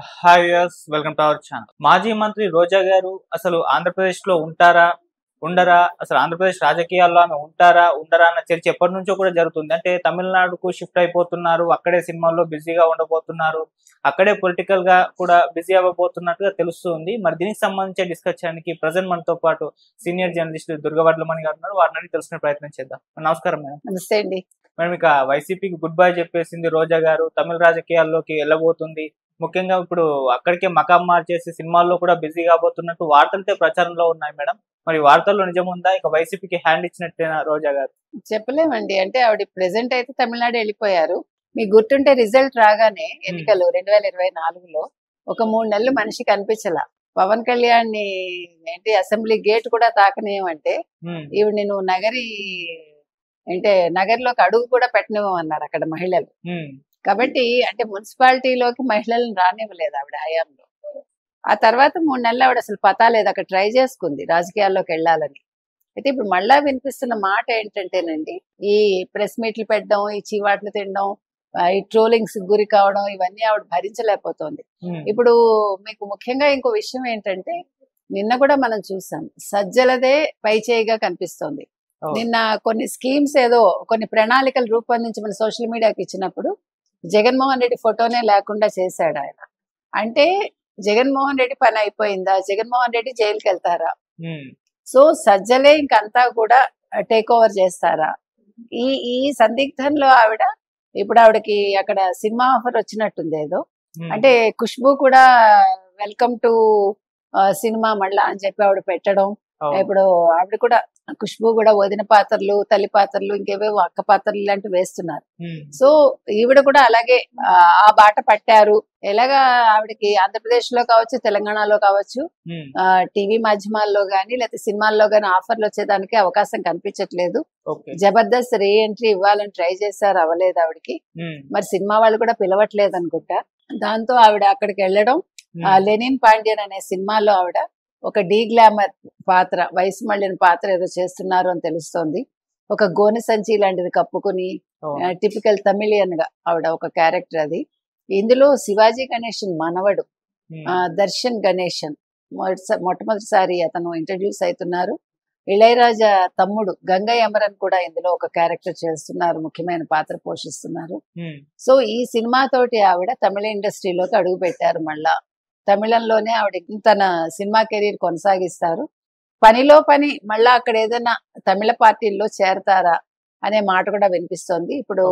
Hi viewers, welcome to our channel. మాజీ మంత్రి రోజా గారు అసలు ఆంధ్రప్రదేశ్ లో ఉంటారా ఉండరా, అసలు ఆంధ్రప్రదేశ్ రాజకీయాల్లో ఆమె ఉంటారా ఉండరా అన్న చర్చ ఎప్పటి నుంచో కూడా జరుగుతుంది. అంటే తమిళనాడుకు షిఫ్ట్ అయిపోతున్నారు, అక్కడే సినిమాల్లో బిజీగా ఉండబోతున్నారు, అక్కడే పొలిటికల్ గా కూడా బిజీ అవ్వబోతున్నట్టుగా తెలుస్తుంది. మరి దీనికి సంబంధించి డిస్కస్ చేయడానికి ప్రజెంట్ మనతో పాటు సీనియర్ జర్నలిస్ట్ దుర్గవడ్లమణి గారు ఉన్నారు. వారిని తెలుసుకునే ప్రయత్నం చేద్దాం. నమస్కారం మేడం. నమస్తే అండి. మేడం, ఇక వైసీపీకి గుడ్ బై చెప్పేసింది రోజా గారు, తమిళ రాజకీయాల్లోకి వెళ్ళబోతుంది. ముఖ్యంగా ఇప్పుడు అక్కడికే మకాం మార్చేసి సినిమాల్లో కూడా బిజీ కాబోతున్నట్టు వార్తలతో ప్రచారంలో ఉన్నాయి మేడం. మరి వార్తల్లో నిజముందా? ఇక వైసీపీకి హ్యాండ్ ఇచ్చినట్టేనా రోజా గారు? చెప్పలేమండి. అంటే ఆవిడ ప్రెసెంట్ అయితే తమిళనాడు వెళ్ళిపోయారు. మీకు గుర్తుంటే రిజల్ట్ రాగానే ఎన్నికలు 2024లో ఒక 3 నెలలు మనిషి కనిపించలా. పవన్ కళ్యాణ్ ని ఏంటి అసెంబ్లీ గేట్ కూడా తాకనివ్వమంటే ఈవిడ నువ్వు నగర్లోకి అడుగు కూడా పెట్టనివ్వమన్నారు అక్కడ మహిళలు. కాబట్టి అంటే మున్సిపాలిటీలోకి మహిళలను రానివ్వలేదు ఆవిడ హయాంలో. ఆ తర్వాత 3 నెలలు ఆవిడ అసలు పతాలేదు, అక్కడ ట్రై చేసుకుంది రాజకీయాల్లోకి వెళ్ళాలని. అయితే ఇప్పుడు మళ్ళా వినిపిస్తున్న మాట ఏంటంటేనండి, ఈ ప్రెస్ మీట్లు పెట్టడం, ఈ చీవాట్లు తినడం, ఈ ట్రోలింగ్స్ గురి కావడం, ఇవన్నీ ఆవిడ భరించలేకపోతుంది. ఇప్పుడు మీకు ముఖ్యంగా ఇంకో విషయం ఏంటంటే, నిన్న కూడా మనం చూసాం, సజ్జలదే పై చేయిగా కనిపిస్తోంది. నిన్న కొన్ని స్కీమ్స్ ఏదో కొన్ని ప్రణాళికలు రూపొందించి మన సోషల్ మీడియాకి ఇచ్చినప్పుడు జగన్మోహన్ రెడ్డి ఫోటోనే లేకుండా చేశాడు ఆయన. అంటే జగన్మోహన్ రెడ్డి పని అయిపోయిందా? జగన్మోహన్ రెడ్డి జైలుకి వెళ్తారా? సో సజ్జలే ఇంకంతా కూడా టేక్ ఓవర్ చేస్తారా? ఈ ఈ సందిగ్ధంలో ఆవిడ ఇప్పుడు ఆవిడకి అక్కడ సినిమా ఆఫర్ వచ్చినట్టుంది ఏదో. అంటే ఖుష్బూ కూడా వెల్కమ్ టు సినిమా మళ్ళా అని చెప్పి ఆవిడ పెట్టడం. ఇప్పుడు ఆవిడ కూడా ఖుష్బూ కూడా వదిన పాత్రలు, తల్లి పాత్రలు, ఇంకేవేవో అక్క పాత్రలు ఇలాంటివి వేస్తున్నారు. సో ఈవిడ కూడా అలాగే ఆ బాట పట్టారు. ఎలాగా ఆవిడకి ఆంధ్రప్రదేశ్ లో కావచ్చు, తెలంగాణలో కావచ్చు, టీవీ మాధ్యమాల్లో గానీ లేకపోతే సినిమాల్లో గానీ ఆఫర్లు వచ్చేదానికి అవకాశం కనిపించట్లేదు. జబర్దస్త్ రీ ఎంట్రీ ఇవ్వాలని ట్రై చేశారు, అవ్వలేదు ఆవిడకి. మరి సినిమా వాళ్ళు కూడా పిలవట్లేదు అనుకుంటా. దాంతో ఆవిడ అక్కడికి వెళ్ళడం, లెనిన్ పాండ్యన్ అనే సినిమాలో ఆవిడ ఒక డీ గ్లామర్ పాత్ర, వయసు మళ్ళిన పాత్ర ఏదో చేస్తున్నారు అని తెలుస్తోంది. ఒక గోనె సంచి లాంటిది కప్పుకుని టిపికల్ తమిళియన్ గా ఆవిడ ఒక క్యారెక్టర్ అది. ఇందులో శివాజీ గణేషన్ మనవడు దర్శన్ గణేషన్ మొట్టమొదటిసారి అతను ఇంట్రడ్యూస్ అవుతున్నారు. ఇళయరాజా తమ్ముడు గంగయ్య అమరన్ కూడా ఇందులో ఒక క్యారెక్టర్ చేస్తున్నారు, ముఖ్యమైన పాత్ర పోషిస్తున్నారు. సో ఈ సినిమా తోటి ఆవిడ తమిళ ఇండస్ట్రీలోకి అడుగు పెట్టారు. మళ్ళా తమిళంలోనే ఆవిడ తన సినిమా కెరీర్ కొనసాగిస్తారు. పనిలో పని మళ్ళా అక్కడ ఏదైనా తమిళ పార్టీల్లో చేరతారా అనే మాట కూడా వినిపిస్తోంది. ఇప్పుడు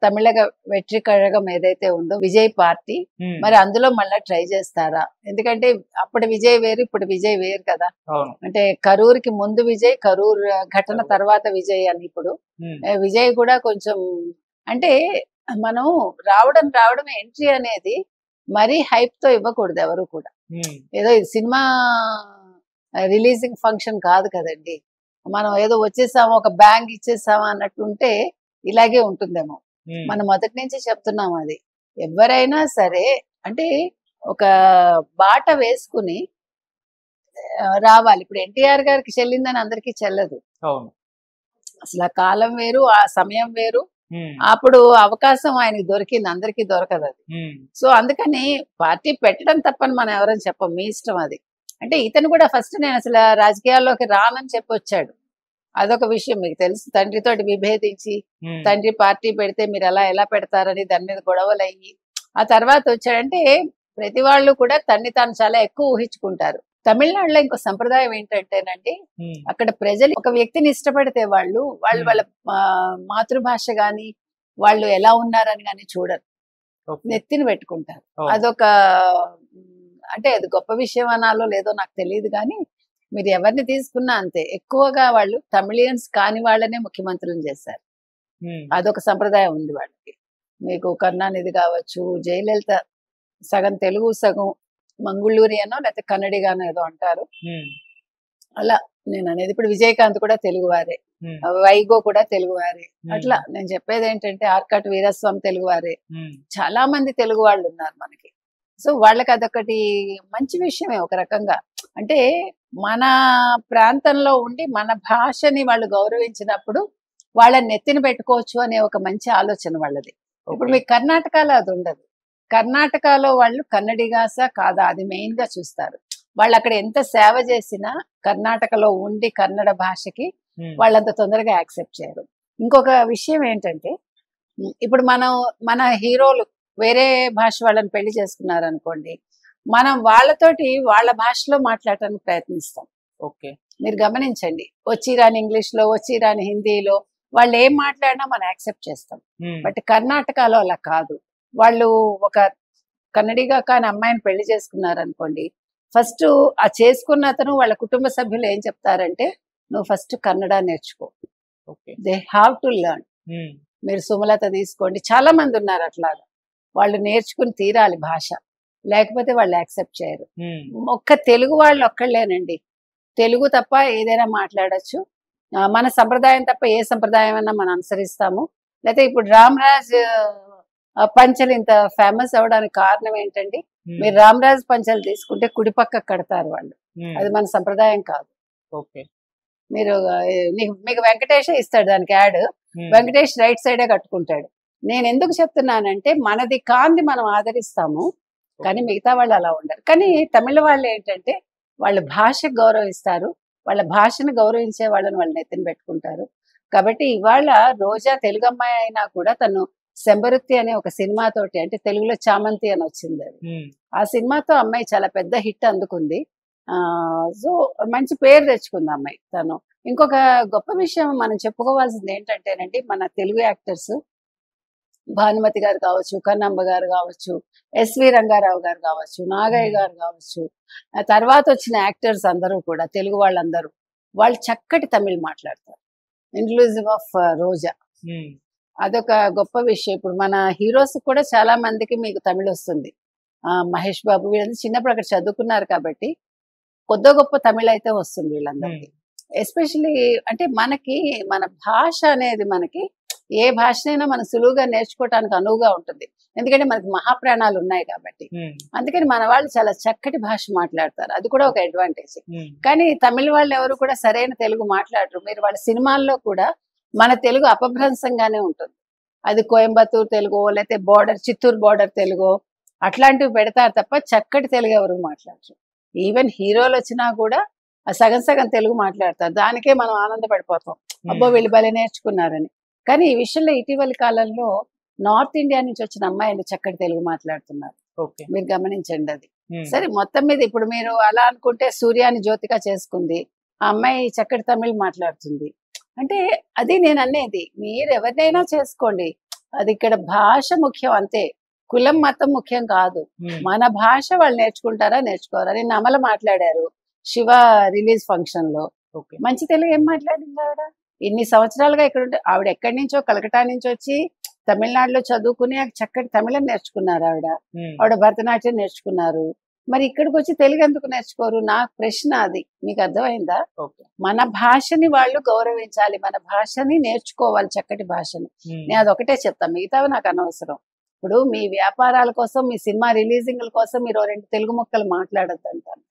తమిళ వెట్రి కழகம் ఏదైతే ఉందో విజయ్ పార్టీ, మరి అందులో మళ్ళా ట్రై చేస్తారా? ఎందుకంటే అప్పుడు విజయ్ వేరు, ఇప్పుడు విజయ్ వేరు కదా. అంటే కరూర్కి ముందు విజయ్, కరూర్ ఘటన తర్వాత విజయ్ అని. ఇప్పుడు విజయ్ కూడా కొంచెం అంటే మనం రావడం ఎంట్రీ అనేది మరీ హైప్ తో ఇవ్వకూడదు ఎవరు కూడా. ఏదో ఇది సినిమా రిలీజింగ్ ఫంక్షన్ కాదు కదండి, మనం ఏదో వచ్చేసాము ఒక బ్యాంగ్ ఇచ్చేసామా అన్నట్టుంటే ఇలాగే ఉంటుందేమో. మనం మొదటి నుంచి చెప్తున్నాం, అది ఎవరైనా సరే అంటే ఒక బాట వేసుకుని రావాలి. ఇప్పుడు ఎన్టీఆర్ గారికి చెల్లిందని అందరికీ చెల్లదు. అసలు ఆ కాలం వేరు, ఆ సమయం వేరు. అప్పుడు అవకాశం ఆయనకి దొరికింది, అందరికీ దొరకదు అది. సో అందుకని పార్టీ పెట్టడం తప్పని మనం ఎవరైనా చెప్పం, మీ ఇష్టం అది. అంటే ఇతను కూడా ఫస్ట్ నేను అసలు రాజకీయాల్లోకి రానని చెప్పి వచ్చాడు. అదొక విషయం మీకు తెలుసు. తండ్రితోటి విభేదించి తండ్రి పార్టీ పెడితే మీరు ఎలా పెడతారని దాని మీద గొడవలు అయ్యి ఆ తర్వాత వచ్చాడంటే ప్రతి వాళ్ళు కూడా తన్ని తాను చాలా ఎక్కువ ఊహించుకుంటారు. తమిళనాడులో ఇంకో సంప్రదాయం ఏంటంటేనండి, అక్కడ ప్రజలు ఒక వ్యక్తిని ఇష్టపడితే వాళ్ళు వాళ్ళ మాతృభాష గాని వాళ్ళు ఎలా ఉన్నారని గాని చూడరు, నెత్తిని పెట్టుకుంటారు. అదొక అంటే అది గొప్ప విషయం అనాలో లేదో నాకు తెలియదు, కానీ మీరు ఎవరిని తీసుకున్నా అంతే. ఎక్కువగా వాళ్ళు తమిళియన్స్ కాని వాళ్ళనే ముఖ్యమంత్రులను చేశారు. అదొక సంప్రదాయం ఉంది వాళ్ళకి. మీకు కరుణానిధి కావచ్చు, జయలలిత సగం తెలుగు సగం మంగుళూరి అనో లేకపోతే కన్నడిగానో ఏదో అంటారు. అలా నేను అనేది. ఇప్పుడు విజయకాంత్ కూడా తెలుగువారే, వైగో కూడా తెలుగువారే. అట్లా నేను చెప్పేది ఏంటంటే ఆర్కాట్ వీరస్వామి తెలుగువారే, చాలా మంది తెలుగు వాళ్ళు ఉన్నారు మనకి. సో వాళ్ళకి అదొకటి మంచి విషయమే ఒక రకంగా. అంటే మన ప్రాంతంలో ఉండి మన భాషని వాళ్ళు గౌరవించినప్పుడు వాళ్ళని నెత్తిన పెట్టుకోవచ్చు అనే ఒక మంచి ఆలోచన వాళ్ళది. ఇప్పుడు మీకు కర్ణాటకలో అది ఉండదు. కర్ణాటకలో వాళ్ళు కన్నడిగాస కాదా అది మెయిన్ గా చూస్తారు. వాళ్ళు అక్కడ ఎంత సేవ చేసినా కర్ణాటకలో ఉండి కన్నడ భాషకి వాళ్ళంత తొందరగా యాక్సెప్ట్ చేయరు. ఇంకొక విషయం ఏంటంటే ఇప్పుడు మన హీరోలు వేరే భాష వాళ్ళని పెళ్లి చేసుకున్నారు అనుకోండి, మనం వాళ్ళతోటి వాళ్ళ భాషలో మాట్లాడటానికి ప్రయత్నిస్తాం. ఓకే, మీరు గమనించండి, వచ్చి రాని ఇంగ్లీష్ లో, వచ్చి రాని హిందీలో వాళ్ళు ఏం మాట్లాడినా మనం యాక్సెప్ట్ చేస్తాం. బట్ కర్ణాటకలో అలా కాదు. వాళ్ళు ఒక కన్నడిగా కాని అమ్మాయిని పెళ్లి చేసుకున్నారు అనుకోండి, ఫస్ట్ ఆ చేసుకున్న అతను వాళ్ళ కుటుంబ సభ్యులు ఏం చెప్తారంటే, నువ్వు ఫస్ట్ కన్నడ నేర్చుకో, దే హ్యావ్ టు లెర్న్. మీరు సుమలత తీసుకోండి, చాలా మంది ఉన్నారు అట్లాగా. వాళ్ళు నేర్చుకుని తీరాలి భాష, లేకపోతే వాళ్ళు యాక్సెప్ట్ చేయరు. ఒక్క తెలుగు వాళ్ళు ఒక్కళ్ళేనండి తెలుగు తప్ప ఏదైనా మాట్లాడచ్చు. మన సంప్రదాయం తప్ప ఏ సంప్రదాయం అన్నా మనం అనుసరిస్తాము. లేకపోతే ఇప్పుడు రామరాజ్ పంచలు ఇంత ఫేమస్ అవడానికి కారణం ఏంటండి? మీరు రామరాజ్ పంచలు తీసుకుంటే కుడిపక్క కడతారు వాళ్ళు, అది మన సంప్రదాయం కాదు. మీరు మీకు వెంకటేష్ ఇస్తాడు దానికి యాడ్, వెంకటేష్ రైట్ సైడే కట్టుకుంటాడు. నేను ఎందుకు చెప్తున్నానంటే మనది కాంది మనం ఆదరిస్తాము, కానీ మిగతా వాళ్ళు అలా ఉండరు. కానీ తమిళ వాళ్ళు ఏంటంటే వాళ్ళ భాషకు గౌరవిస్తారు, వాళ్ళ భాషను గౌరవించే వాళ్ళని వాళ్ళు నెత్తిన పెట్టుకుంటారు. కాబట్టి ఇవాళ రోజా తెలుగు అమ్మాయి అయినా కూడా తను శంబరుత్తి అనే ఒక సినిమాతోటి, అంటే తెలుగులో చామంతి అని వచ్చింది అది, ఆ సినిమాతో అమ్మాయి చాలా పెద్ద హిట్ అందుకుంది. సో మంచి పేరు తెచ్చుకుంది అమ్మాయి తను. ఇంకొక గొప్ప విషయం మనం చెప్పుకోవాల్సింది ఏంటంటేనండి, మన తెలుగు యాక్టర్స్ భానుమతి గారు కావచ్చు, కన్నంబ గారు కావచ్చు, ఎస్వి రంగారావు గారు కావచ్చు, నాగయ్య గారు కావచ్చు, తర్వాత వచ్చిన యాక్టర్స్ అందరూ కూడా తెలుగు వాళ్ళందరూ వాళ్ళు చక్కటి తమిళ్ మాట్లాడతారు, ఇన్క్లూజివ్ ఆఫ్ రోజా. అదొక గొప్ప విషయం. ఇప్పుడు మన హీరోస్ కూడా చాలా మందికి మీకు తమిళ్ వస్తుంది. మహేష్ బాబు వీళ్ళందరూ చిన్నప్పుడు అక్కడ చదువుకున్నారు కాబట్టి కొద్ది గొప్ప తమిళ్ అయితే వస్తుంది వీళ్ళందరికీ. ఎస్పెషలీ అంటే మనకి మన భాష అనేది మనకి ఏ భాషనైనా మనం సులువుగా నేర్చుకోవటానికి అనువుగా ఉంటుంది, ఎందుకంటే మనకి మహాప్రాణాలు ఉన్నాయి కాబట్టి. అందుకని మన వాళ్ళు చాలా చక్కటి భాష మాట్లాడతారు, అది కూడా ఒక అడ్వాంటేజ్. కానీ తమిళ వాళ్ళు ఎవరు కూడా సరైన తెలుగు మాట్లాడరు. మీరు వాళ్ళ సినిమాల్లో కూడా మన తెలుగు అపభ్రంశంగానే ఉంటుంది. అది కోయంబత్తూరు తెలుగు, లేకపోతే చిత్తూరు బార్డర్ తెలుగు అట్లాంటివి పెడతారు తప్ప చక్కటి తెలుగు ఎవరు మాట్లాడరు. ఈవెన్ హీరోలు వచ్చినా కూడా సగం సగం తెలుగు మాట్లాడతారు, దానికే మనం ఆనందపడిపోతాం, అబ్బో వీళ్ళు భలే నేర్చుకున్నారని. కానీ ఈ విషయంలో ఇటీవలి కాలంలో నార్త్ ఇండియా నుంచి వచ్చిన అమ్మాయిలు చక్కటి తెలుగు మాట్లాడుతున్నారు, మీరు గమనించండి అది. సరే మొత్తం మీద ఇప్పుడు మీరు అలా అనుకుంటే సూర్యాని జ్యోతిగా చేసుకుంది, ఆ అమ్మాయి చక్కటి తమిళ్ మాట్లాడుతుంది. అంటే అది నేను అనేది, మీరు ఎవరినైనా చేసుకోండి, అది ఇక్కడ భాష ముఖ్యం అంతే, కులం మతం ముఖ్యం కాదు. మన భాష వాళ్ళు నేర్చుకుంటారా నేర్చుకోరా. నేను అమల మాట్లాడారు శివ రిలీజ్ ఫంక్షన్ లో, మంచి తెలుగు ఏం మాట్లాడింది ఆవిడ? ఇన్ని సంవత్సరాలుగా ఇక్కడ ఉంటే ఆవిడ ఎక్కడి నుంచో కలకటా నుంచి వచ్చి తమిళనాడులో చదువుకుని చక్కటి తమిళం నేర్చుకున్నారు ఆవిడ భరతనాట్యం నేర్చుకున్నారు. మరి ఇక్కడికి వచ్చి తెలుగు ఎందుకు నేర్చుకోరు? నా ప్రశ్న అది. మీకు అర్థమైందా? మన భాషని వాళ్ళు గౌరవించాలి, మన భాషని నేర్చుకోవాలి, చక్కటి భాషని. నేను అదొకటే చెప్తాను, మిగతావి నాకు అనవసరం. ఇప్పుడు మీ వ్యాపారాల కోసం, మీ సినిమా రిలీజింగ్ల కోసం మీరు 2 తెలుగు ముక్కలు మాట్లాడద్దు అంటాను.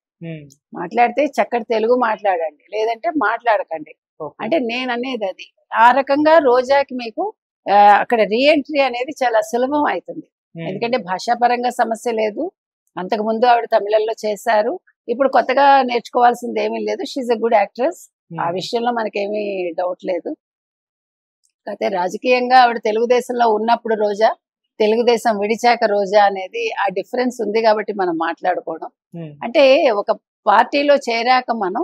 మాట్లాడితే చక్కటి తెలుగు మాట్లాడండి, లేదంటే మాట్లాడకండి. అంటే నేను అనేది అది. ఆ రకంగా రోజాకి మీకు అక్కడ రీఎంట్రీ అనేది చాలా సులభం అవుతుంది, ఎందుకంటే భాషాపరంగా సమస్య లేదు. అంతకు ముందు ఆవిడ తమిళంలో చేశారు, ఇప్పుడు కొత్తగా నేర్చుకోవాల్సింది ఏమీ లేదు. షీఈ్ ఎ గుడ్ యాక్ట్రెస్, ఆ విషయంలో మనకేమీ డౌట్ లేదు. అయితే రాజకీయంగా ఆవిడ తెలుగుదేశంలో ఉన్నప్పుడు రోజా, తెలుగుదేశం విడిచాక రోజా అనేది ఆ డిఫరెన్స్ ఉంది కాబట్టి మనం మాట్లాడుకోవడం. అంటే ఒక పార్టీలో చేరాక మనం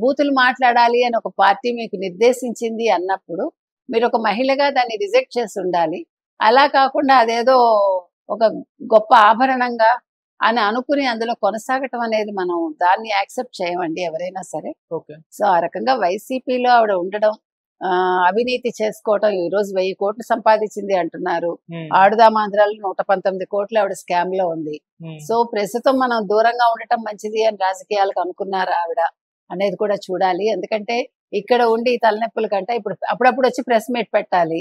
బూతులు మాట్లాడాలి అని ఒక పార్టీ మీకు నిర్దేశించింది అన్నప్పుడు మీరు ఒక మహిళగా దాన్ని రిజెక్ట్ చేసి ఉండాలి. అలా కాకుండా అదేదో ఒక గొప్ప ఆభరణంగా అని అనుకుని అందులో కొనసాగటం అనేది మనం దాన్ని యాక్సెప్ట్ చేయమండి ఎవరైనా సరే. సో ఆ రకంగా వైసీపీలో ఆవిడ ఉండడం, అవినీతి చేసుకోవటం, ఈ రోజు 1000 కోట్లు సంపాదించింది అంటున్నారు. ఆడుదామాంధ్రాలో 119 కోట్లు ఆవిడ స్కామ్ లో ఉంది. సో ప్రస్తుతం మనం దూరంగా ఉండటం మంచిది అని రాజకీయాలకు అనుకున్నారు ఆవిడ అనేది కూడా చూడాలి. ఎందుకంటే ఇక్కడ ఉండి తలనొప్పుల కంటే ఇప్పుడు అప్పుడప్పుడు వచ్చి ప్రెస్ మీట్ పెట్టాలి,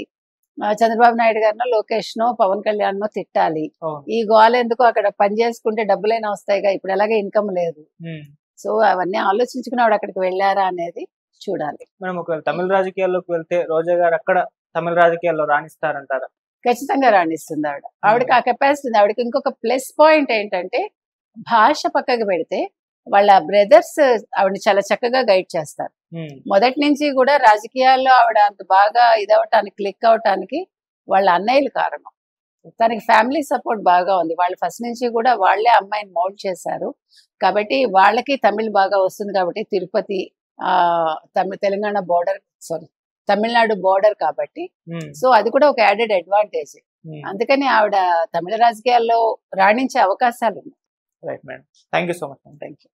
చంద్రబాబు నాయుడు గారినో లోకేష్ నో పవన్ కళ్యాణ్ నో తిట్టాలి. ఈ గోల ఎందుకు, అక్కడ పని చేసుకుంటే డబ్బులైనా వస్తాయిగా, ఇప్పుడు ఎలాగే ఇన్కమ్ లేదు. సో అవన్నీ ఆలోచించుకుని ఆవిడ అక్కడికి వెళ్ళారా అనేది చూడాలి. మనం ఒకవేళ తమిళ రాజకీయాల్లోకి వెళ్తే రోజా గారు అక్కడ తమిళ రాజకీయాల్లో రాణిస్తారంటారా? ఖచ్చితంగా రాణిస్తుంది ఆవిడకి ఆ కెపాసిటీ ఉంది. ఆవిడకి ఇంకొక ప్లస్ పాయింట్ ఏంటంటే భాష పక్కకు పెడితే వాళ్ళ బ్రదర్స్ ఆవిడని చాలా చక్కగా గైడ్ చేస్తారు. మొదటి నుంచి కూడా రాజకీయాల్లో ఆవిడ అంత బాగా ఇదవటానికి క్లిక్ అవటానికి వాళ్ళ అన్నయ్యలు కారణం. తనకి ఫ్యామిలీ సపోర్ట్ బాగా ఉంది. వాళ్ళు ఫస్ట్ నుంచి కూడా వాళ్ళే అమ్మాయిని మౌల్డ్ చేశారు కాబట్టి వాళ్ళకి తమిళ్ బాగా వస్తుంది కాబట్టి తిరుపతి తెలంగాణ బోర్డర్ తమిళనాడు బోర్డర్ కాబట్టి సో అది కూడా ఒక యాడెడ్ అడ్వాంటేజ్. అందుకని ఆవిడ తమిళ రాజకీయాల్లో రాణించే అవకాశాలు ఉన్నాయి. Right madam, thank you so much. Thank you.